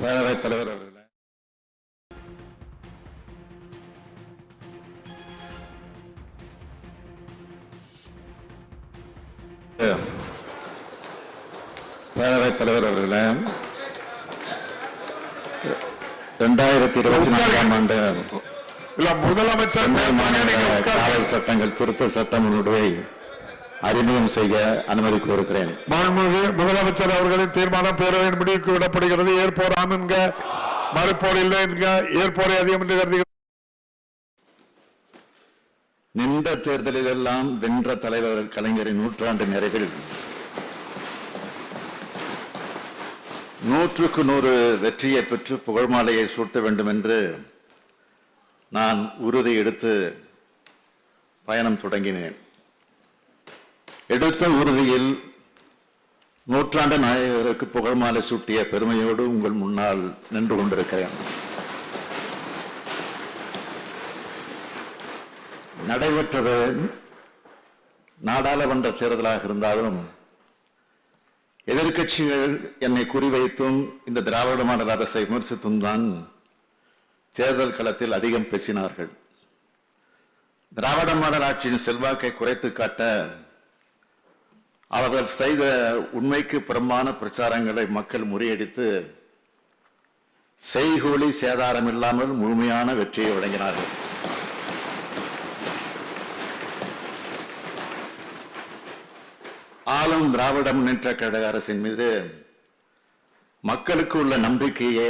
பேரவைத் தலைவர் அவர்களே, பேரவைத் தலைவர் அவர்களே, 2024ஆம் ஆண்டு முதலமைச்சர் காவல் சட்டங்கள் திருத்த சட்டம் முன்னுடைய அறிமுகம் செய்ய அனுமதி கோருகிறேன். முதலமைச்சர் அவர்களின் தீர்மானம் பேரவையின் முடிவுக்கு விடப்படுகிறது. ஏற்போர் ஆம் என்க, மறுப்போர் இல்லை என்க, ஏற்போரை அதிகம் என்று கருதுகிறேன். நின்ற தேர்தலில் எல்லாம் வென்ற தலைவர் கலைஞரின் நூற்றாண்டு நிறைவில் 100க்கு 100 வெற்றியை பெற்று புகழ் மாலையை சூட்ட வேண்டும் என்று நான் உறுதி எடுத்து பயணம் தொடங்கினேன். எடுத்த உறுதியில் நூற்றாண்டு நாயகருக்கு புகழ் மாலை சூட்டிய பெருமையோடு உங்கள் முன்னால் நின்று கொண்டிருக்கிறேன். நடைபெற்றது நாடாளுமன்ற தேர்தலாக இருந்தாலும் எதிர்க்கட்சிகள் என்னை குறிவைத்தும் இந்த திராவிட மாடல் அரசை விமர்சித்தும் தான் தேர்தல் களத்தில் அதிகம் பேசினார்கள். திராவிட மாடல் ஆட்சியின் செல்வாக்கை குறைத்து காட்ட அவர்கள் செய்த உண்மைக்கு புறம்பான பிரச்சாரங்களை மக்கள் முறியடித்து செய்கூலி சேதாரம் இல்லாமல் முழுமையான வெற்றியை வழங்கினார்கள். ஆளும் திராவிட முன்னேற்ற கழக அரசின் மீது மக்களுக்கு உள்ள நம்பிக்கையே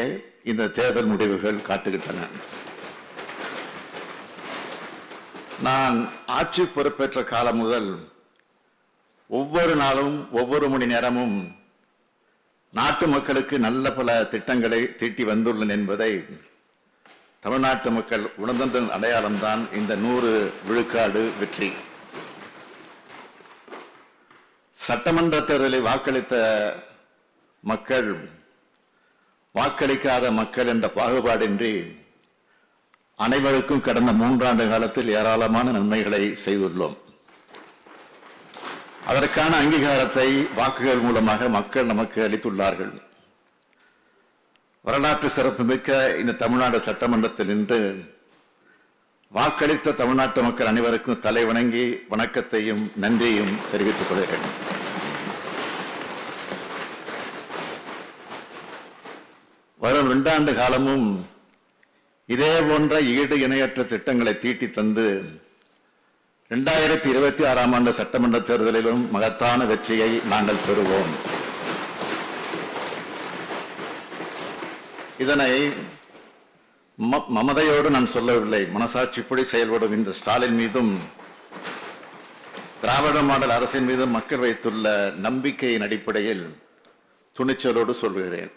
இந்த தேர்தல் முடிவுகள் காட்டுகின்றன. நான் ஆட்சி பொறுப்பேற்ற காலம் முதல் ஒவ்வொரு நாளும் ஒவ்வொரு மணி நேரமும் நாட்டு மக்களுக்கு நல்ல பல திட்டங்களை தீட்டி வந்துள்ளன என்பதை தமிழ்நாட்டு மக்கள் உணர்ந்த அடையாளம்தான் இந்த 100 விழுக்காடு வெற்றி. சட்டமன்ற தேர்தலில் வாக்களித்த மக்கள், வாக்களிக்காத மக்கள் என்ற பாகுபாடின்றி அனைவருக்கும் கடந்த 3 ஆண்டு காலத்தில் ஏராளமான நன்மைகளை செய்துள்ளோம். அதற்கான அங்கீகாரத்தை வாக்குகள் மூலமாக மக்கள் நமக்கு அளித்துள்ளார்கள். வரலாற்று சிறப்புமிக்க இந்த தமிழ்நாடு சட்டமன்றத்தில் இன்று வாக்களித்த தமிழ்நாட்டு மக்கள் அனைவருக்கும் தலை வணங்கி வணக்கத்தையும் நன்றியையும் தெரிவித்துக் கொள்கிறேன். வரும் 2 ஆண்டு காலமும் இதே போன்ற ஈடு இணையற்ற திட்டங்களை தீட்டி தந்து 2026ஆம் ஆண்டு சட்டமன்ற தேர்தலிலும் மகத்தான வெற்றியை நாங்கள் பெறுவோம். இதனை மமதையோடு நான் சொல்லவில்லை, மனசாட்சிப்படி செயல்படும் இந்த ஸ்டாலின் மீதும் திராவிட மாடல் அரசின் மீதும் மக்கள் வைத்துள்ள நம்பிக்கையின் அடிப்படையில் துணிச்சலோடு சொல்கிறேன்.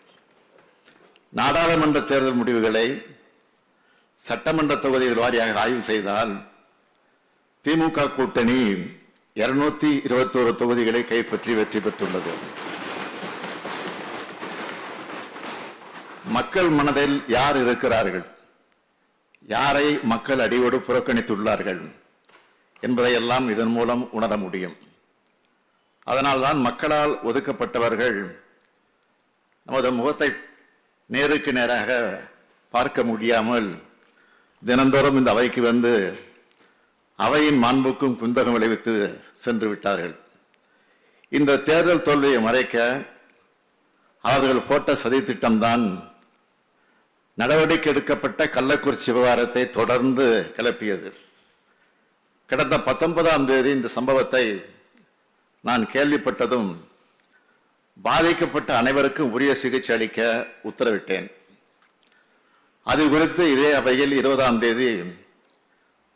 நாடாளுமன்ற தேர்தல் முடிவுகளை சட்டமன்ற தொகுதிகள் வாரியாக ஆய்வு செய்தால் திமுக கூட்டணி 221 தொகுதிகளை கைப்பற்றி வெற்றி பெற்றுள்ளது. மக்கள் மனதில் யார் இருக்கிறார்கள், யாரை மக்கள் அடியோடு புறக்கணித்துள்ளார்கள் என்பதையெல்லாம் இதன் மூலம் உணர முடியும். அதனால்தான் மக்களால் ஒதுக்கப்பட்டவர்கள் நமது முகத்தை நேருக்கு நேராக பார்க்க முடியாமல் தினந்தோறும் இந்த அவைக்கு வந்து அவையின் மாண்புக்கும் குந்தகம் விளைவித்து சென்று விட்டார்கள். இந்த தேர்தல் தோல்வியை மறைக்க அவர்கள் போட்ட சதி திட்டம்தான் நடவடிக்கை எடுக்கப்பட்ட கள்ளக்குறிச்சி விவகாரத்தை தொடர்ந்து கிளப்பியது. கடந்த 19ஆம் தேதி இந்த சம்பவத்தை நான் கேள்விப்பட்டதும் பாதிக்கப்பட்ட அனைவருக்கும் உரிய சிகிச்சை அளிக்க உத்தரவிட்டேன். அது குறித்து இதே அவையில் 20ஆம் தேதி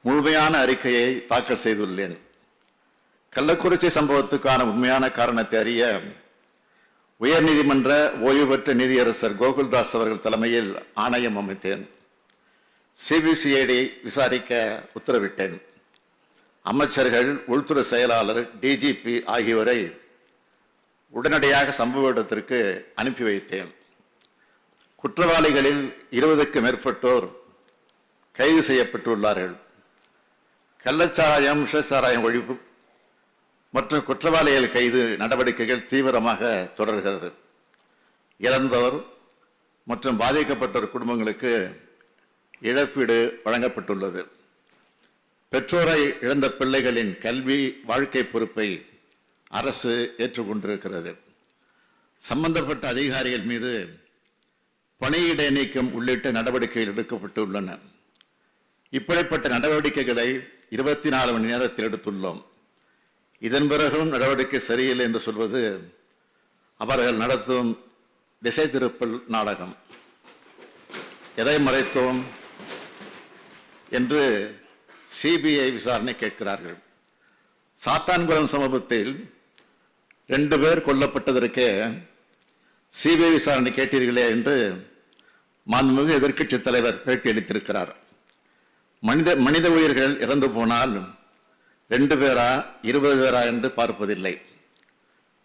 முழுமையான அறிக்கையை தாக்கல் செய்துள்ளேன். கள்ளக்குறிச்சி சம்பவத்துக்கான உண்மையான காரணத்தை அறிய உயர்நீதிமன்ற ஓய்வு பெற்ற நீதியரசர் கோகுல்தாஸ் அவர்கள் தலைமையில் ஆணையம் அமைத்தேன். சிபிசிஐடி விசாரிக்க உத்தரவிட்டேன். அமைச்சர்கள், உள்துறை செயலாளர், டிஜிபி ஆகியோரை உடனடியாக சம்பவ இடத்திற்கு அனுப்பி வைத்தேன். குற்றவாளிகளில் 20க்கும் மேற்பட்டோர் கைது செய்யப்பட்டுள்ளார்கள். கள்ளச்சாராயம், விஷச்சாராயம் ஒழிப்பு மற்றும் குற்றவாளிகள் கைது நடவடிக்கைகள் தீவிரமாக தொடர்கிறது. இறந்தோர், மற்றும் பாதிக்கப்பட்டோர் குடும்பங்களுக்கு இழப்பீடு வழங்கப்பட்டுள்ளது. பெற்றோரை இழந்த பிள்ளைகளின் கல்வி வாழ்க்கை பொறுப்பை அரசு ஏற்றுக்கொண்டிருக்கிறது. சம்பந்தப்பட்ட அதிகாரிகள் மீது பணியிடை நீக்கம் உள்ளிட்ட நடவடிக்கைகள் எடுக்கப்பட்டுள்ளன. இப்படிப்பட்ட நடவடிக்கைகளை 24 மணி நேரத்தில் எடுத்துள்ளோம். இதன் பிறகும் நடவடிக்கை சரியில்லை என்று சொல்வது அவர்கள் நடத்தும் திசை திருப்பல் நாடகம். எதை மறைத்தோம் என்று சிபிஐ விசாரணை கேட்கிறார்கள். சாத்தான்குளம் சம்பவத்தில் 2 பேர் கொல்லப்பட்டதற்கே சிபிஐ விசாரணை கேட்டீர்களே என்று மாண்புமிகு எதிர்க்கட்சி தலைவர் பேட்டியளித்திருக்கிறார். மனித உயிர்கள் இறந்து போனால் 2 பேரா 20 பேரா என்று பார்ப்பதில்லை.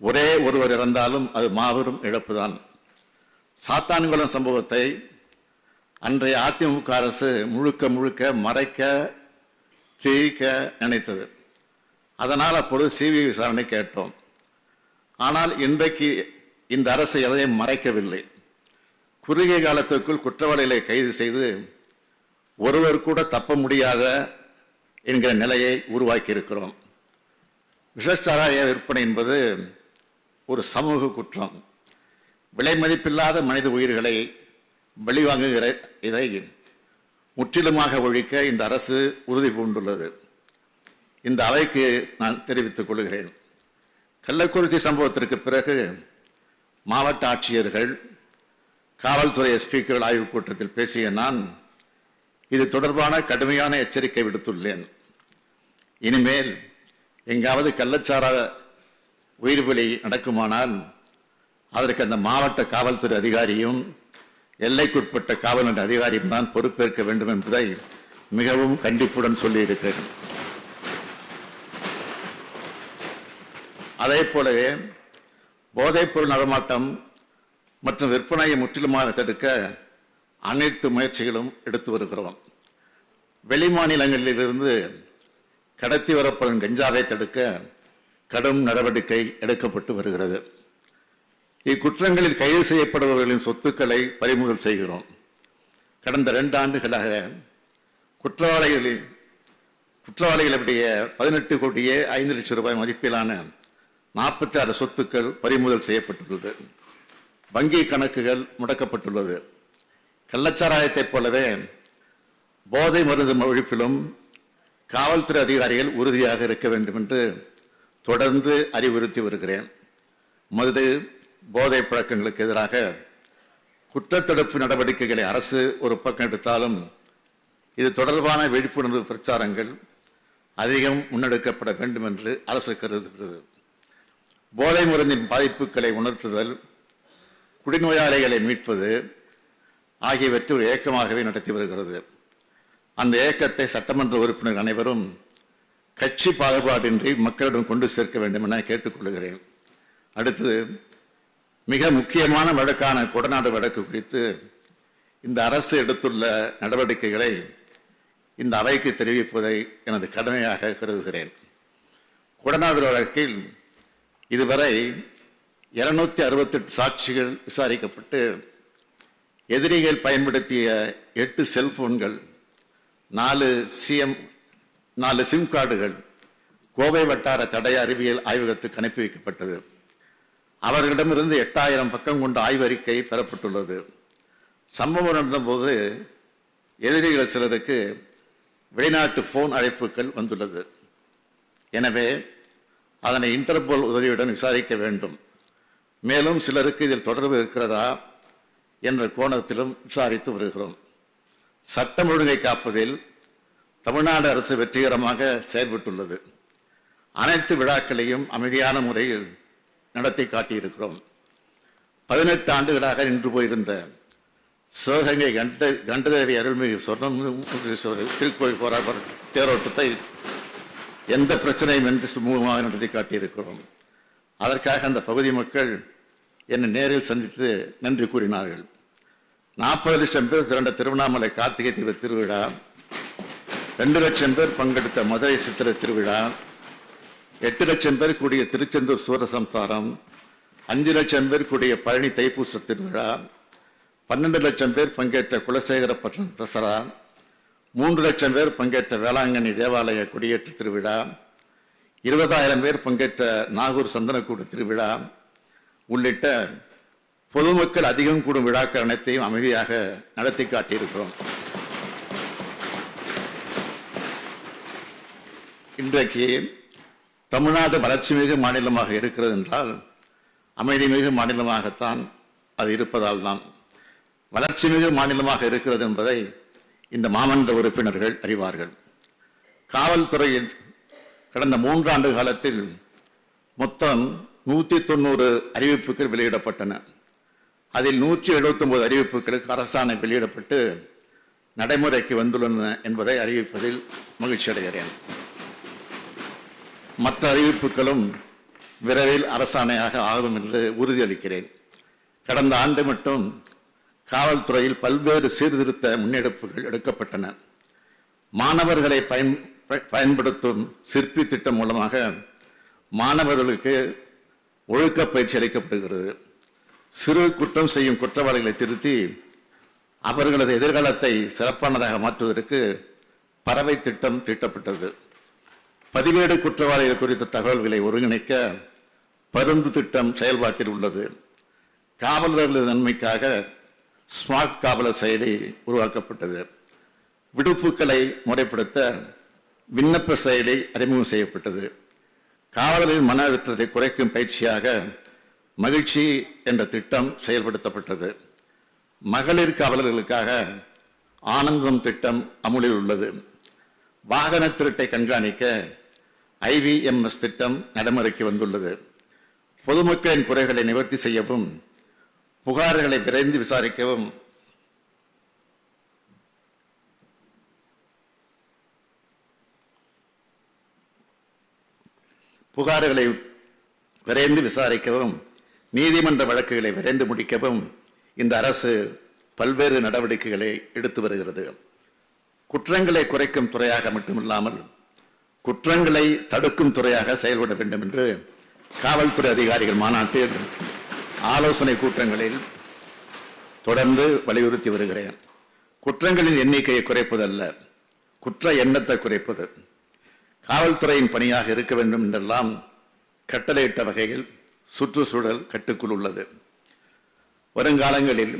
ஒரே ஒருவர் இறந்தாலும் அது மாபெரும் இழப்புதான். சாத்தான்குளம் சம்பவத்தை அன்றைய அதிமுக அரசு முழுக்க மறைக்க திரிக்க நினைத்தது. அதனால் அப்பொழுது சிபிஐ விசாரணை கேட்டோம். ஆனால் இன்றைக்கு இந்த அரசு எதையும் மறைக்கவில்லை. குறுகிய காலத்திற்குள் குற்றவாளிகளை கைது செய்து ஒருவர் கூட தப்ப முடியாத என்கிற நிலையை உருவாக்கி இருக்கிறோம். விஷச்சாராய விற்பனை என்பது ஒரு சமூக குற்றம். விலை மதிப்பில்லாத மனித உயிர்களை வெளிவாங்குகிற இதை முற்றிலுமாக ஒழிக்க இந்த அரசு உறுதி பூண்டுள்ளது. இந்த அவைக்கு நான் தெரிவித்துக் கொள்கிறேன். கள்ளக்குறிச்சி சம்பவத்திற்கு பிறகு மாவட்ட ஆட்சியர்கள், காவல்துறை எஸ்பிக்கள் ஆய்வுக் கூட்டத்தில் பேசிய நான் இது தொடர்பான கடுமையான எச்சரிக்கை விடுத்துள்ளேன். இனிமேல் எங்காவது கள்ளச்சார உயிர்பலி நடக்குமானால் அதற்கு அந்த மாவட்ட காவல்துறை அதிகாரியும் எல்லைக்குட்பட்ட காவல் நிலைய அதிகாரியும் தான் பொறுப்பேற்க வேண்டும் என்பதை மிகவும் கண்டிப்புடன் சொல்லியிருக்கிறேன். அதே போலவே போதைப்பொருள் நடமாட்டம் மற்றும் விற்பனையை முற்றிலுமாக தடுக்க அனைத்து முயற்சிகளும் எடுத்து வருகிறோம். வெளி மாநிலங்களிலிருந்து கடத்தி வரப்படும் கஞ்சாவை தடுக்க கடும் நடவடிக்கை எடுக்கப்பட்டு வருகிறது. இக்குற்றங்களில் கைது செய்யப்படுபவர்களின் சொத்துக்களை பறிமுதல் செய்கிறோம். கடந்த 2 ஆண்டுகளாக குற்றவாளிகளுடைய 18 கோடியே 5 லட்சம் ரூபாய் மதிப்பிலான 46 சொத்துக்கள் பறிமுதல் செய்யப்பட்டுள்ளது. வங்கி கணக்குகள் முடக்கப்பட்டுள்ளது. கள்ளச்சாராயத்தைப் போலவே போதை மருந்து ஒழிப்பிலும் காவல்துறை அதிகாரிகள் உறுதியாக இருக்க வேண்டும் என்று தொடர்ந்து அறிவுறுத்தி வருகிறேன். மது போதை பழக்கங்களுக்கு எதிராக குற்றத்தடுப்பு நடவடிக்கைகளை அரசு ஒரு பக்கம் எடுத்தாலும் இது தொடர்பான விழிப்புணர்வு பிரச்சாரங்கள் அதிகம் முன்னெடுக்கப்பட வேண்டும் என்று அரசு கருதுகிறது. போதை மருந்தின் பாதிப்புகளை உணர்த்துதல், குடிநோயாளிகளை மீட்பது ஆகியவற்றை ஒரு இயக்கமாகவே நடத்தி வருகிறது. அந்த இயக்கத்தை சட்டமன்ற உறுப்பினர் அனைவரும் கட்சி பாகுபாடின்றி மக்களிடம் கொண்டு சேர்க்க வேண்டும் என கேட்டுக்கொள்கிறேன். அடுத்தது, மிக முக்கியமான வழக்கான கொடநாடு வழக்கு குறித்து இந்த அரசு எடுத்துள்ள நடவடிக்கைகளை இந்த அவைக்கு தெரிவிப்பதை எனது கடமையாக கருதுகிறேன். கொடநாடு வழக்கில் இதுவரை 268 சாட்சிகள் விசாரிக்கப்பட்டு எதிரிகள் பயன்படுத்திய 8 செல்போன்கள், 4 சிம் கார்டுகள் கோவை வட்டார தடய அறிவியல் ஆய்வகத்துக்கு அனுப்பி வைக்கப்பட்டது. அவர்களிடமிருந்து 8000 பக்கம் கொண்ட ஆய்வறிக்கை பெறப்பட்டுள்ளது. சம்பவம் நடந்தபோது எதிரிகள் சிலருக்கு வெளிநாட்டு போன் அழைப்புகள் வந்துள்ளது. எனவே அதனை இன்டர்போல் உதவியுடன் விசாரிக்க வேண்டும். மேலும் சிலருக்கு இதில் தொடர்பு இருக்கிறதா என்ற கோணத்திலும் விசாரித்து வருகிறோம். சட்டம் ஒழுங்கை காப்பதில் தமிழ்நாடு அரசு வெற்றிகரமாக செயல்பட்டுள்ளது. அனைத்து விழாக்களையும் அமைதியான முறையில் நடத்தி காட்டியிருக்கிறோம். 18 ஆண்டுகளாக நின்று போயிருந்த சிவகங்கை கண்டதேவி அருள்மிகு திருக்கோயில் போராட்ட தேரோட்டத்தை எந்த பிரச்சனையும் என்று சுமூகமாக நடத்தி காட்டியிருக்கிறோம். அதற்காக அந்த பகுதி மக்கள் என்னை நேரில் சந்தித்து நன்றி கூறினார்கள். 40 லட்சம் பேர் திரண்ட திருவண்ணாமலை கார்த்திகை தீப திருவிழா, 2 லட்சம் பேர் பங்கெடுத்த மதுரை சித்திரை திருவிழா, 8 லட்சம் பேர் கூடிய திருச்செந்தூர் சூரசம்சாரம், 5 லட்சம் பேர் கூடிய பழனி தைப்பூச திருவிழா, 12 லட்சம் பேர் பங்கேற்ற குலசேகரப்பட்டினம் தசரா, 3 லட்சம் பேர் பங்கேற்ற வேளாங்கண்ணி தேவாலய கொடியேற்று திருவிழா, 20,000 பேர் பங்கேற்ற நாகூர் சந்தனக்கூடு திருவிழா உள்ளிட்ட பொதுமக்கள் அதிகம் கூடும் விழாக்கள் அனைத்தையும் அமைதியாக நடத்தி காட்டியிருக்கிறோம். இன்றைக்கு தமிழ்நாடு வளர்ச்சி மிகு மாநிலமாக இருக்கிறது என்றால் அமைதி மிகு மாநிலமாகத்தான் அது இருப்பதால் தான். வளர்ச்சி மிகு மாநிலமாக இருக்கிறது என்பதை இந்த மாமன்ற உறுப்பினர்கள் அறிவார்கள். காவல்துறையில் கடந்த 3 ஆண்டு காலத்தில் மொத்தம் 190 அறிவிப்புகள் வெளியிடப்பட்டன. அதில் 179 அறிவிப்புகளுக்கு அரசாணை வெளியிடப்பட்டு நடைமுறைக்கு வந்துள்ளன என்பதை அறிவிப்பதில் மகிழ்ச்சி அடைகிறேன். மற்ற அறிவிப்புகளும் விரைவில் அரசாணையாக ஆகும் என்று உறுதியளிக்கிறேன். கடந்த ஆண்டு மட்டும் காவல்துறையில் பல்வேறு சீர்திருத்த முன்னெடுப்புகள் எடுக்கப்பட்டன. மாணவர்களை பயன்படுத்தும் சிற்பி திட்டம் மூலமாக மாணவர்களுக்கு ஒழுக்க பயிற்சி அளிக்கப்படுகிறது. சிறு குற்றம் செய்யும் குற்றவாளிகளை திருத்தி அவர்களது எதிர்காலத்தை சிறப்பானதாக மாற்றுவதற்கு பறவை திட்டம் தீட்டப்பட்டது. பதிவேடு குற்றவாளிகள் குறித்த தகவல்களை ஒருங்கிணைக்க பருந்து திட்டம் செயல்பாட்டில் உள்ளது. காவலர்களின் நன்மைக்காக ஸ்மார்ட் காவலர் செயலி உருவாக்கப்பட்டது. விடுப்புகளை முறைப்படுத்த விண்ணப்ப செயலி அறிமுகம் செய்யப்பட்டது. காவலர்களின் மன அழுத்தத்தை குறைக்கும் பயிற்சியாக மகிழ்ச்சி என்ற திட்டம் செயல்படுத்தப்பட்டது. மகளிர் காவலர்களுக்காக ஆனந்தம் திட்டம் அமுலில் உள்ளது. வாகன திருட்டை கண்காணிக்க IVMS திட்டம் நடைமுறைக்கு வந்துள்ளது. பொதுமக்களின் குறைகளை நிவர்த்தி செய்யவும் புகார்களை விரைந்து விசாரிக்கவும் நீதிமன்ற வழக்குகளை விரைந்து முடிக்கவும் இந்த அரசு பல்வேறு நடவடிக்கைகளை எடுத்து வருகிறது. குற்றங்களை குறைக்கும் துறையாக மட்டுமில்லாமல் குற்றங்களை தடுக்கும் துறையாக செயல்பட வேண்டும் என்று காவல்துறை அதிகாரிகள் மாநாட்டில் ஆலோசனை கூட்டங்களில் தொடர்ந்து வலியுறுத்தி வருகிறேன். குற்றங்களின் எண்ணிக்கையை குறைப்பதல்ல, குற்ற எண்ணத்தை குறைப்பது காவல்துறையின் பணியாக இருக்க வேண்டும் என்றெல்லாம் கட்டளையிட்ட வகையில் சுற்றுச்சூழல் கட்டுக்குள் உள்ளது. வருங்காலங்களில்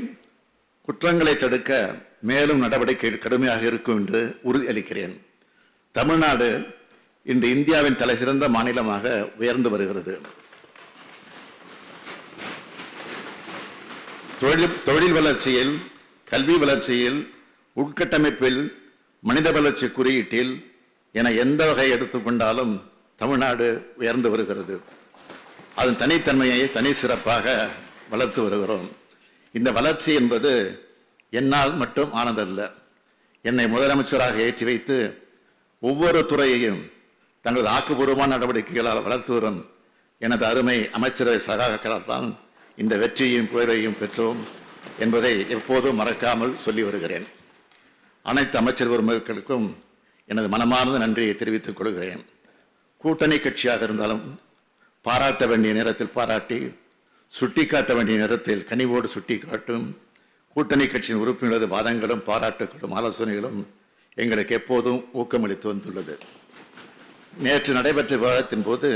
குற்றங்களை தடுக்க மேலும் நடவடிக்கைகள் கடுமையாக இருக்கும் என்று உறுதியளிக்கிறேன். தமிழ்நாடு இன்று இந்தியாவின் தலைசிறந்த மாநிலமாக உயர்ந்து வருகிறது. தொழில் வளர்ச்சியில், கல்வி வளர்ச்சியில், உட்கட்டமைப்பில், மனித வளர்ச்சி குறியீட்டில் என எந்த வகை எடுத்துக்கொண்டாலும் தமிழ்நாடு உயர்ந்து வருகிறது. அதன் தனித்தன்மையை தனி சிறப்பாக வளர்த்து வருகிறோம். இந்த வளர்ச்சி என்பது என்னால் மட்டும் ஆனதல்ல. என்னை முதலமைச்சராக ஏற்றி வைத்து ஒவ்வொரு துறையையும் தங்களது ஆக்கப்பூர்வமான நடவடிக்கைகளால் வளர்த்து வரும் எனது அருமை அமைச்சரவை சகாக்களால் தான் இந்த வெற்றியையும் புகழையும் பெற்றோம் என்பதை எப்போதும் மறக்காமல் சொல்லி வருகிறேன். அனைத்து அமைச்சர் பெருமக்களுக்கும் எனது மனமார்ந்த நன்றியை தெரிவித்துக் கொள்கிறேன். கூட்டணி கட்சியாக இருந்தாலும் பாராட்ட வேண்டிய நேரத்தில் பாராட்டி, சுட்டிக்காட்ட வேண்டிய நேரத்தில் கனிவோடு சுட்டிக்காட்டும் கூட்டணி கட்சியின் உறுப்பினரது வாதங்களும் பாராட்டுகளும் ஆலோசனைகளும் எங்களுக்கு எப்போதும் ஊக்கமளித்து வந்துள்ளது. நேற்று நடைபெற்ற விவாதத்தின் போது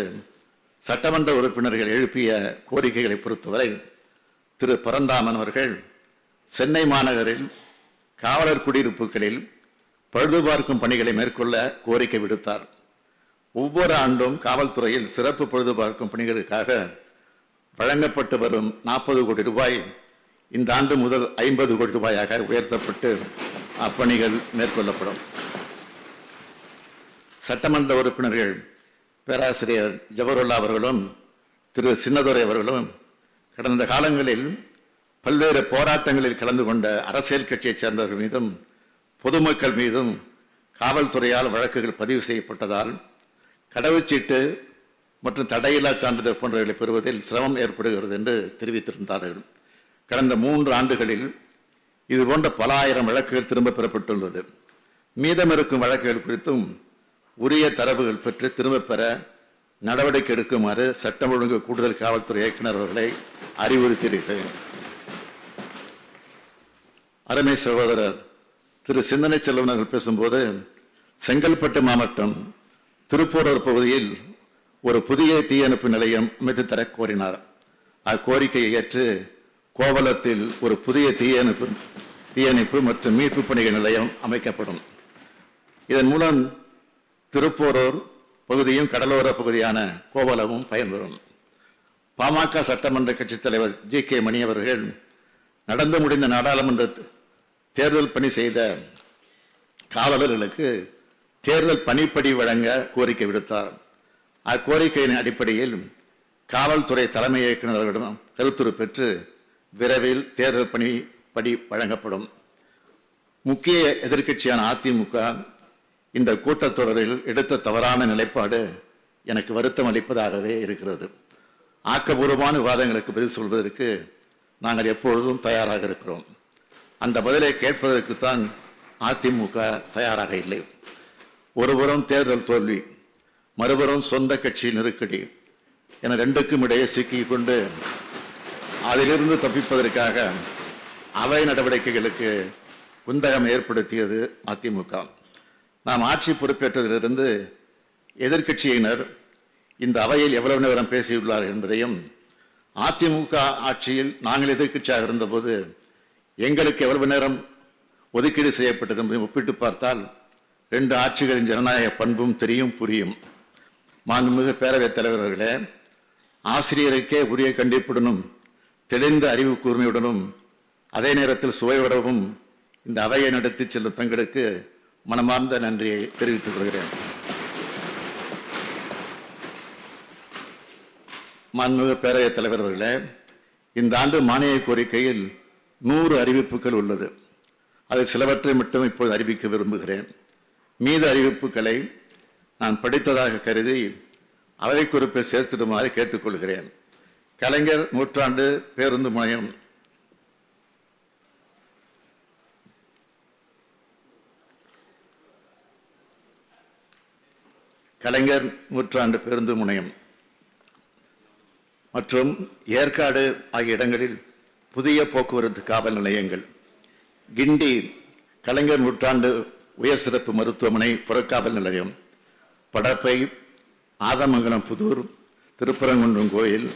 சட்டமன்ற உறுப்பினர்கள் எழுப்பிய கோரிக்கைகளை பொறுத்தவரை திரு பரந்தாமன் அவர்கள் சென்னை மாநகரில் காவலர் குடியிருப்புகளில் பழுதுபார்க்கும் பணிகளை மேற்கொள்ள கோரிக்கை விடுத்தார். ஒவ்வொரு ஆண்டும் காவல்துறையில் சிறப்பு பழுதுபார்க்கும் பணிகளுக்காக வழங்கப்பட்டு வரும் 40 கோடி ரூபாய் இந்த ஆண்டு முதல் 50 கோடி ரூபாயாக உயர்த்தப்பட்டு அப்பணிகள் மேற்கொள்ளப்படும். சட்டமன்ற உறுப்பினர்கள் பேராசிரியர் ஜவஹர்லா அவர்களும் திரு சின்னதுரை அவர்களும் கடந்த காலங்களில் பல்வேறு போராட்டங்களில் கலந்து கொண்ட அரசியல் கட்சியைச் சேர்ந்தவர்கள் மீதும் பொதுமக்கள் மீதும் காவல்துறையால் வழக்குகள் பதிவு செய்யப்பட்டதால் கடவுச்சீட்டு மற்றும் தடையில்லா சான்றிதழ் போன்றவர்களை பெறுவதில் சிரமம் ஏற்படுகிறது என்று தெரிவித்திருந்தார்கள். கடந்த 3 ஆண்டுகளில் இதுபோன்ற பல ஆயிரம் வழக்குகள் திரும்ப பெறப்பட்டுள்ளது. மீதம் இருக்கும் வழக்குகள் குறித்தும் உரிய தரவுகள் பெற்று திரும்ப பெற நடவடிக்கை எடுக்குமாறு சட்டம் ஒழுங்கு கூடுதல் காவல்துறை இயக்குநர் அவர்களை அறிவுறுத்தியிருக்கிறேன். அருமை சகோதரர் திரு சிந்தனை செல்வன் அவர்கள் பேசும்போது செங்கல்பட்டு மாவட்டம் திருப்போரூர் பகுதியில் ஒரு புதிய தீயணைப்பு நிலையம் அமைத்து தர கோரினார். அக்கோரிக்கையை ஏற்று கோவளத்தில் ஒரு புதிய தீயணைப்பு மற்றும் மீட்பு பணிகள் நிலையம் அமைக்கப்படும். இதன் மூலம் திருப்போரூர் பகுதியும் கடலோர பகுதியான கோவளமும் பயன்பெறும். பாமக சட்டமன்ற கட்சித் தலைவர் ஜி.கே. மணி அவர்கள் நடந்து முடிந்த நாடாளுமன்ற தேர்தல் பணி செய்த காவலர்களுக்கு தேர்தல் பணிப்படி வழங்க கோரிக்கை விடுத்தார். அக்கோரிக்கையின் அடிப்படையில் காவல்துறை தலைமை இயக்குநர்களிடம் கருத்துரு பெற்று விரைவில் தேர்தல் பணி வழங்கப்படும். முக்கிய எதிர்க்கட்சியான அதிமுக இந்த கூட்டத்தொடரில் எடுத்த தவறான நிலைப்பாடு எனக்கு வருத்தம் அளிப்பதாகவே இருக்கிறது. ஆக்கபூர்வமான விவாதங்களுக்கு பதில் சொல்வதற்கு நாங்கள் எப்பொழுதும் தயாராக இருக்கிறோம். அந்த பதிலை கேட்பதற்குத்தான் அதிமுக தயாராக இல்லை. ஒருபுறம் தேர்தல் தோல்வி, மறுபுறம் சொந்த கட்சி நெருக்கடி என ரெண்டுக்கும் இடையே சிக்கிக் கொண்டு அதிலிருந்து தப்பிப்பதற்காக அவை நடவடிக்கைகளுக்கு குந்தகம் ஏற்படுத்தியது அதிமுக. நாம் ஆட்சி பொறுப்பேற்றதிலிருந்து எதிர்க்கட்சியினர் இந்த அவையில் எவ்வளவு நேரம் பேசியுள்ளார்கள் என்பதையும், அதிமுக ஆட்சியில் நாங்கள் எதிர்க்கட்சியாக இருந்தபோது எங்களுக்கு எவ்வளவு நேரம் ஒதுக்கீடு செய்யப்பட்டது என்பதை ஒப்பிட்டு பார்த்தால் ரெண்டு ஆட்சிகளின் ஜனநாயக பண்பும் தெரியும், புரியும். மாண்புமிகு பேரவைத் தலைவர்களே, ஆசிரியருக்கே உரிய கண்டிப்புடனும் தெளிந்த அறிவு கூர்மையுடனும் அதே நேரத்தில் சுவையுடவும் இந்த அவையை நடத்தி செல்லும் தங்களுக்கு மனமார்ந்த நன்றியை தெரிவித்துக் கொள்கிறேன். மாண்புமிகு பேரவைத் தலைவர் அவர்களே, இந்த ஆண்டு மானிய கோரிக்கையில் 100 அறிவிப்புகள் உள்ளது. அதில் சிலவற்றை மட்டும் இப்போது அறிவிக்க விரும்புகிறேன். மீத அறிவிப்புகளை நான் படித்ததாக கருதி அவை குறிப்பில் சேர்த்திடுமாறு கேட்டுக்கொள்கிறேன். கலைஞர் நூற்றாண்டு பேருந்து முனையம் மற்றும் ஏற்காடு ஆகிய இடங்களில் புதிய போக்குவரத்து காவல் நிலையங்கள், கிண்டி கலைஞர் நூற்றாண்டு உயர் சிறப்பு மருத்துவமனை புறக்காவல் நிலையம், படப்பை ஆதமங்கலம் புதூர் திருப்பரங்குன்றம் கோயில்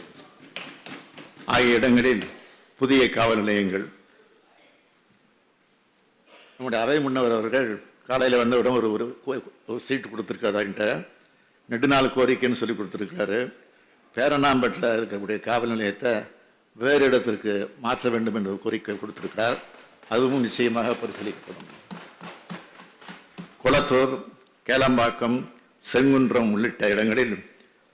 ஆகிய இடங்களில் புதிய காவல் நிலையங்கள். நம்முடைய அவை முன்னவர் அவர்கள் காலையில் வந்தவுடன் ஒரு சீட்டு கொடுத்துருக்காருன்ட்ட நெடுநாள் கோரிக்கைன்னு சொல்லி கொடுத்துருக்காரு. பேரணாம்பட்டில் இருக்கக்கூடிய காவல் நிலையத்தை வேறு இடத்திற்கு மாற்ற வேண்டும் என்ற கோரிக்கை கொடுத்திருக்கிறார். அதுவும் நிச்சயமாக பரிசீலிக்கப்படும். குளத்தூர், கேளம்பாக்கம், செங்குன்றம் உள்ளிட்ட இடங்களில்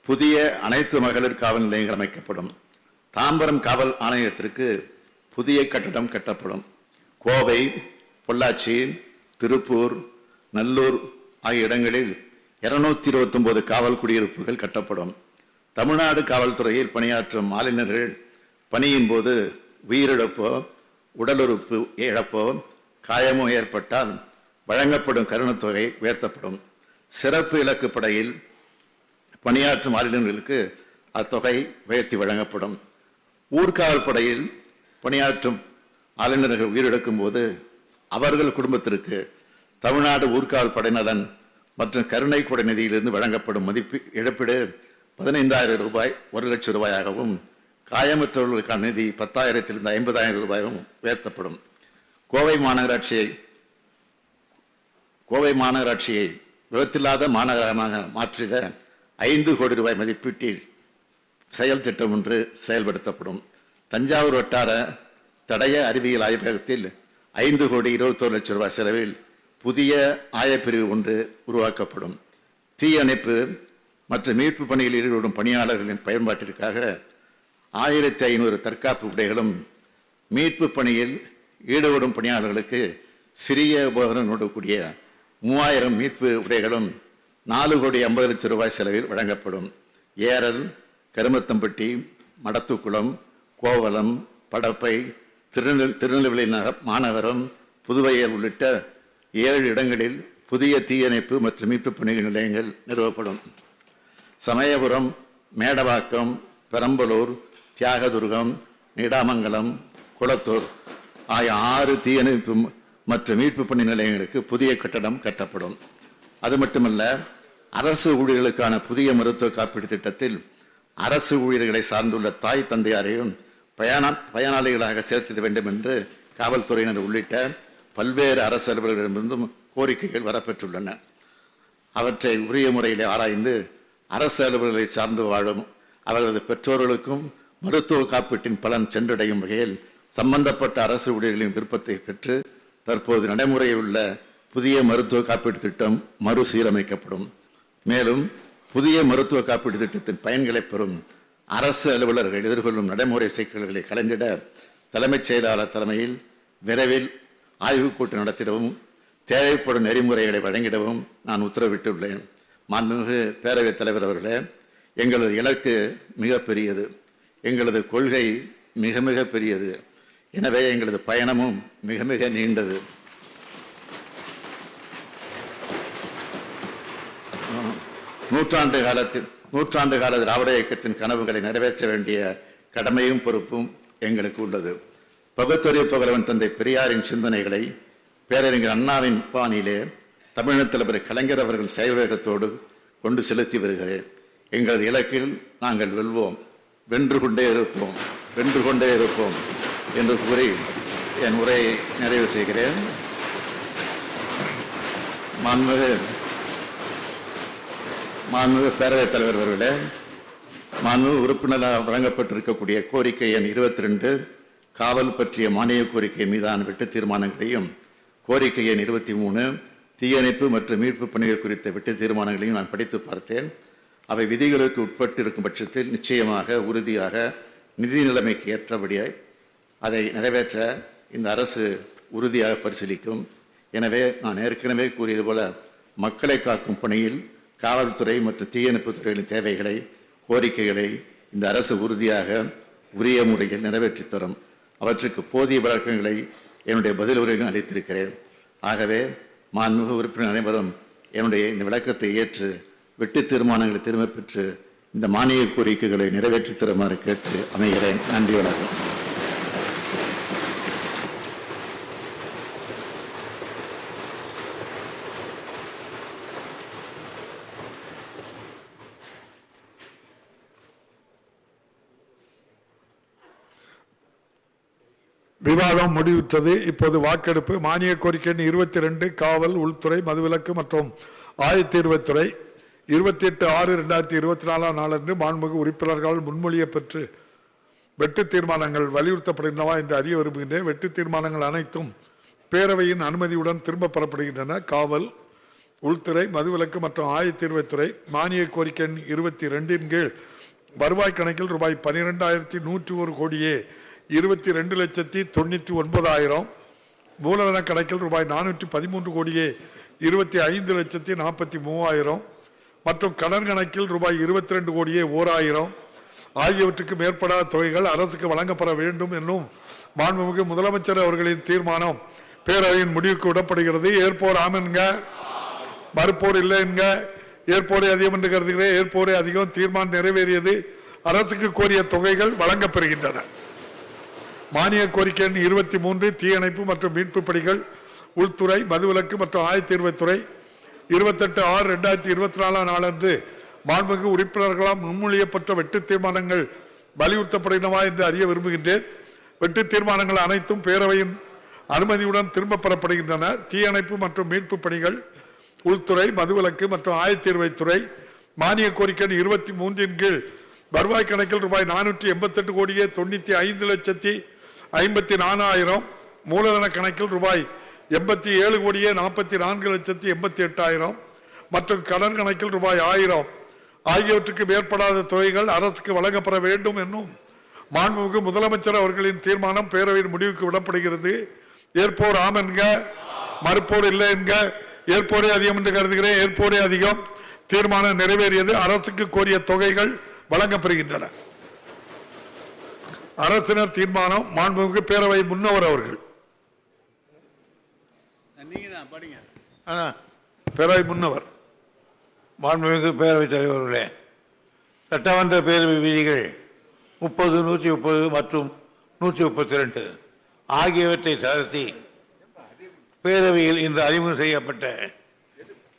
புதிய அனைத்து மகளிர் காவல் நிலையங்கள் அமைக்கப்படும். தாம்பரம் காவல் ஆணையத்திற்கு புதிய கட்டடம் கட்டப்படும். கோவை, பொள்ளாச்சி, திருப்பூர், நல்லூர் ஆகிய இடங்களில் 229 காவல் குடியிருப்புகள் கட்டப்படும். தமிழ்நாடு காவல்துறையில் பணியாற்றும் ஆளுநர்கள் பணியின் போது உயிரிழப்போ, உடலுறுப்பு இழப்போ, காயமோ ஏற்பட்டால் வழங்கப்படும் கருணத்தொகை உயர்த்தப்படும். சிறப்பு இலக்கு படையில் பணியாற்றும் ஆளுநர்களுக்கு அத்தொகை உயர்த்தி வழங்கப்படும். ஊர்காவல் படையில் பணியாற்றும் ஆளுநர்கள் உயிரிழக்கும் போது அவர்கள் குடும்பத்திற்கு தமிழ்நாடு ஊர்காவல் படையினரன் மற்றும் கருணை கொடை நிதியிலிருந்து வழங்கப்படும் இழப்பீடு 15,000 ரூபாய் 1 லட்சம் ரூபாயாகவும், காயமற்றவர்களுக்கான நிதி 10,000 50,000 ரூபாயும் உயர்த்தப்படும். கோவை மாநகராட்சியை விபத்தில்லாத மாநகரமாக மாற்றிட 5 கோடி ரூபாய் மதிப்பீட்டில் செயல் திட்டம் ஒன்று செயல்படுத்தப்படும். தஞ்சாவூர் வட்டார தடய அறிவியல் ஆய்வகத்தில் 5 கோடி 21 லட்சம் ரூபாய் செலவில் புதிய ஆயப்பிரிவு ஒன்று உருவாக்கப்படும். தீயணைப்பு மற்றும் மீட்பு பணியில் ஈடுபடும் பணியாளர்களின் பயன்பாட்டிற்காக 1500 தற்காப்பு உடைகளும், மீட்பு பணியில் ஈடுபடும் பணியாளர்களுக்கு சிறிய உபகரணங்களோடு கூடிய 3000 மீட்பு உடைகளும் 4 கோடி 50 லட்சம் ரூபாய் செலவில் வழங்கப்படும். ஏரல், கருமத்தம்பட்டி, மடத்துக்குளம், கோவளம், படப்பை, திருநெல்வேலி மாநகரம், புதுவையில் உள்ளிட்ட 7 இடங்களில் புதிய தீயணைப்பு மற்றும் மீட்பு பணிகள் நிலையங்கள் நிறுவப்படும். சமயபுரம், மேடவாக்கம், பெரம்பலூர், தியாகதுர்கம், நீடாமங்கலம், குளத்தூர் ஆகிய 6 தீயணைப்பு மற்றும் மீட்பு பணி நிலையங்களுக்கு புதிய கட்டடம் கட்டப்படும். அது மட்டுமல்ல, அரசு ஊழியர்களுக்கான புதிய மருத்துவ காப்பீடு திட்டத்தில் அரசு ஊழியர்களை சார்ந்துள்ள தாய் தந்தையாரையும் பயனாளிகளாக சேர்த்திட வேண்டும் என்று காவல்துறையினர் உள்ளிட்ட பல்வேறு அரசு அலுவலர்களிடமிருந்தும் கோரிக்கைகள் வரப்பெற்றுள்ளன. அவற்றை உரிய முறையில் ஆராய்ந்து அரசு அலுவலர்களை சார்ந்து வாழும் அவர்களது பெற்றோர்களுக்கும் மருத்துவ காப்பீட்டின் பலன் சென்றடையும் வகையில் சம்பந்தப்பட்ட அரசு ஊழியர்களின் விருப்பத்தை பெற்று தற்போது நடைமுறையில் உள்ள புதிய மருத்துவ காப்பீடு திட்டம் மறுசீரமைக்கப்படும். மேலும் புதிய மருத்துவ காப்பீடு திட்டத்தின் பயன்களை பெறும் அரசு அலுவலர்கள் எதிர்கொள்ளும் நடைமுறை சிக்கல்களை கலைந்திட தலைமைச் செயலாளர் தலைமையில் விரைவில் ஆய்வுக் கூட்டம் நடத்திடவும் தேவைப்படும் நெறிமுறைகளை வழங்கிடவும் நான் உத்தரவிட்டுள்ளேன். மாண்புமிகு பேரவைத் தலைவர் அவர்களே, எங்களது இலக்கு மிகப்பெரியது, எங்களது கொள்கை மிக மிக பெரியது. எனவே எங்களது பயணமும் மிக மிக நீண்டது. நூற்றாண்டு கால திராவிட இயக்கத்தின் கனவுகளை நிறைவேற்ற வேண்டிய கடமையும் பொறுப்பும் எங்களுக்கு உள்ளது. பகுத்தறிவு புகழவன் தந்தை பெரியாரின் சிந்தனைகளை பேரறிஞர் அண்ணாவின் பாணியிலே தமிழக தலைவர் கலைஞர் அவர்கள் செயல்வேகத்தோடு கொண்டு செலுத்தி வருகிறேன். எங்களது இலக்கில் நாங்கள் வெல்வோம், வென்று கொண்டே இருப்போம் என்று கூறி என் உரையை நிறைவு செய்கிறேன். மாண்புமிகு பேரவைத் தலைவர் அவர்களே, மாண்புமிகு உறுப்பினரால் வழங்கப்பட்டிருக்கக்கூடிய கோரிக்கை எண் 22 காவல் பற்றிய மானிய கோரிக்கை மீதான வெட்டு தீர்மானங்களையும், கோரிக்கை எண் 23 தீயணைப்பு மற்றும் மீட்பு பணிகள் குறித்த வெட்டு தீர்மானங்களையும் நான் படித்து பார்த்தேன். அவை விதிகளுக்கு உட்பட்டு இருக்கும் பட்சத்தில் நிச்சயமாக உறுதியாக நிதி நிலைமைக்கு ஏற்றபடியாய் அதை நிறைவேற்ற இந்த அரசு உறுதியாக பரிசீலிக்கும். எனவே நான் ஏற்கனவே கூறியது போல மக்களை காக்கும் பணியில் காவல்துறை மற்றும் தீயணைப்பு துறைகளின் தேவைகளை, கோரிக்கைகளை இந்த அரசு உறுதியாக உரிய முறையில் நிறைவேற்றி தரும். அவற்றுக்கு போதிய விளக்கங்களை என்னுடைய பதில் உரையிலும் அளித்திருக்கிறேன். ஆகவே மாண்புமிகு உறுப்பினர் அனைவரும் என்னுடைய இந்த விளக்கத்தை ஏற்று வெட்டு தீர்மானங்களை திரும்பப் பெற்று இந்த மானிய கோரிக்கைகளை நிறைவேற்றி தருமாறு கேட்டு அமைகிறேன். நன்றி, வணக்கம். விவாதம் முடிவுற்றது. இப்போது வாக்கெடுப்பு. மானிய கோரிக்கை 22 காவல், உள்துறை, மதுவிலக்கு மற்றும் ஆயத்தீர்வைத்துறை 28/6/2024 நாளன்று மாண்புமிகு உறுப்பினர்களால் முன்மொழிய பெற்று வெட்டு தீர்மானங்கள் வலியுறுத்தப்படுகின்றனவா என்று அறிய விரும்புகின்றேன். வெட்டு தீர்மானங்கள் அனைத்தும் பேரவையின் அனுமதியுடன் திரும்ப பெறப்படுகின்றன. காவல், உள்துறை, மதுவிலக்கு மற்றும் ஆயத்தீர்வைத்துறை மானிய கோரிக்கை 22 கீழ் வருவாய் கணக்கில் ரூபாய் 12,101 கோடியே 22,99,000, மூலதன கணக்கில் ரூபாய் 413 கோடியே 25,43,000 மற்றும் கடன் கணக்கில் ரூபாய் 22 கோடியே 1,000 ஆகியவற்றுக்கு மேற்படாத தொகைகள் அரசுக்கு வழங்கப்பட வேண்டும் என்னும் மாண்புமிகு முதலமைச்சர் அவர்களின் தீர்மானம் பேரவையின் முடிவுக்கு விடப்படுகிறது. ஏற்போர் ஆம் என்க, மறுப்போர் இல்லை என்க. ஏற்போரே அதிகம் என்று கருதுகிறேன். ஏற்போரே அதிகம். தீர்மானம் நிறைவேறியது. அரசுக்கு கோரிய தொகைகள் வழங்கப்பெறுகின்றன. மானிய கோரிக்கை 23 தீயணைப்பு மற்றும் மீட்பு பணிகள், உள்துறை, மதுவிலக்கு மற்றும் ஆயத்தீர்வைத்துறை 28/6/2024 நாளன்று மாண்புமிகு உறுப்பினர்களால் முன்மொழியப்பட்ட வெட்டு தீர்மானங்கள் வலியுறுத்தப்படுகின்றனவா என்று அறிய விரும்புகின்றேன். வெட்டு தீர்மானங்கள் அனைத்தும் பேரவையின் அனுமதியுடன் திரும்ப பெறப்படுகின்றன. தீயணைப்பு மற்றும் மீட்பு பணிகள், உள்துறை, மதுவிலக்கு மற்றும் ஆயத்தீர்வைத்துறை மானிய கோரிக்கை 23 கீழ் வருவாய் கணக்கில் ரூபாய் 488 கோடியே 95,54,000, மூலதன கணக்கில் ரூபாய் 87 கோடியே 44,88,000 மற்றும் கடன் கணக்கில் ரூபாய் 1000 ஆகியவற்றுக்கு மேற்படாத தொகைகள் அரசுக்கு வழங்கப்பட வேண்டும் என்னும் மாண்புமிகு முதலமைச்சர் அவர்களின் தீர்மானம் பேரவையின் முடிவுக்கு விடப்படுகிறது. ஏற்போர் ஆம் என்க, மறுப்போர் இல்லை என்க. ஏற்போரே அதிகம் என்று கருதுகிறேன். ஏற்போரே அதிகம். தீர்மானம் நிறைவேறியது. அரசுக்கு கோரிய தொகைகள் வழங்கப்பெறுகின்றன. அரசினர் தீர்மானம். மாண்புமிகு பேரவை முன்னவர் அவர்கள். பேரவை முன்னவர். மாண்புமிகு பேரவைத் தலைவர்களே, சட்டமன்ற பேரவை விதிகள் 30, 130 மற்றும் 132 ஆகியவற்றை தளர்த்தி பேரவையில் இன்று அறிமுகம் செய்யப்பட்ட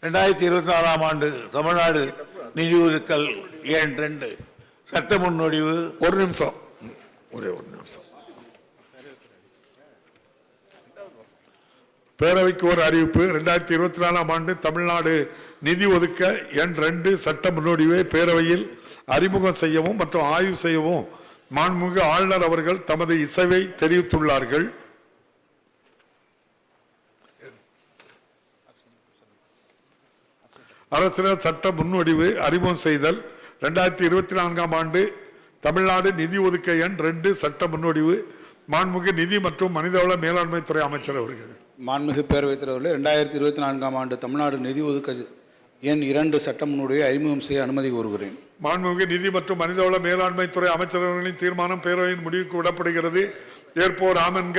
2024 ஆண்டு தமிழ்நாடு நிதி ஒதுக்கல் எண் 2 சட்ட முன்வடிவு. ஒரு நிமிஷம், ஒரே ஒரு நிமிஷம். பேரவைக்கு ஒரு அறிவிப்பு. 2024 ஆண்டு தமிழ்நாடு நிதி ஒதுக்க எண் 2 சட்ட முன்னோடிவை பேரவையில் அறிமுகம் செய்யவும் மற்றும் ஆய்வு செய்யவும் மாண்புமிகு ஆளுநர் அவர்கள் தமது இசைவை தெரிவித்துள்ளார்கள். அரசினர் சட்ட முன்வடிவு அறிமுகம் செய்தல். 2024 ஆண்டு தமிழ்நாடு நிதி ஒதுக்க எண் 2 சட்ட முன்வடிவு மாண்புமிகு நிதி மற்றும் மனிதவள மேலாண்மை துறை அமைச்சர் அவர்கள். மாண்புமிகு பேரவைத் தலைவர்களே, 2024 ஆண்டு தமிழ்நாடு நிதி ஒதுக்க எண் 2 சட்ட முன்வடிவை அறிமுகம் செய்ய அனுமதி கோருகிறேன். மாண்புமிகு நிதி மற்றும் மனிதவள மேலாண்மை துறை அமைச்சர்களின் தீர்மானம் பேரவையின் முடிவுக்கு விடப்படுகிறது. ஏற்போர் ஆம் என்க,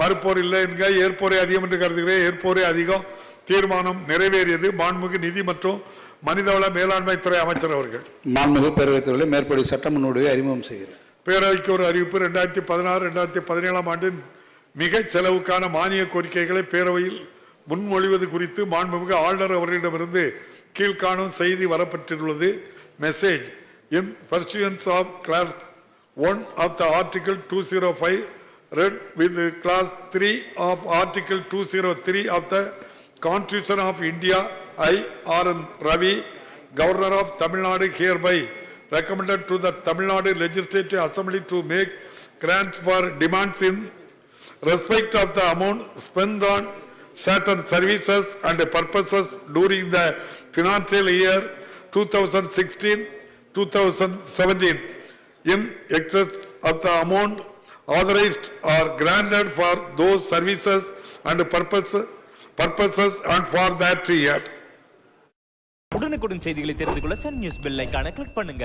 மறுப்போர் இல்லை என்க. ஏற்போரே அதிகம் என்று கருதுகிறேன். ஏற்போரே அதிகம். தீர்மானம் நிறைவேறியது. மாண்புமிகு நிதி மற்றும் மனிதவள மேலாண்மை துறை அமைச்சர் அவர்கள். மாண்புமிகு பேரவைத் தலைவர்களே, மேற்படி சட்ட முன்வடிவை அறிமுகம் செய்கிறேன். பேரவைக்கு ஒரு அறிவிப்பு. 2016-2017 ஆண்டின் மிக செலவுக்கான மானிய கோரிக்கைகளை பேரவையில் முன்மொழிவது குறித்து மாண்புமிகு ஆளுநர் அவர்களிடமிருந்து கீழ்காணும் செய்தி வரப்பட்டுள்ளது. Message in pursuance of clause 1 of the article 205 read with class 3 of article 203 of the Constitution of India, I R.N. Ravi, Governor of Tamil Nadu, hereby recommended to the Tamil Nadu Legislative Assembly to make grants for demands in respect of the amount spent on certain services and purposes during the financial year 2016-2017 in excess of the amount authorized or granted for those services and purposes and for that year. உடனுக்குடன் செய்திகளை தெரிந்து கொள்ள Sun news bell ஐகானை click பண்ணுங்க.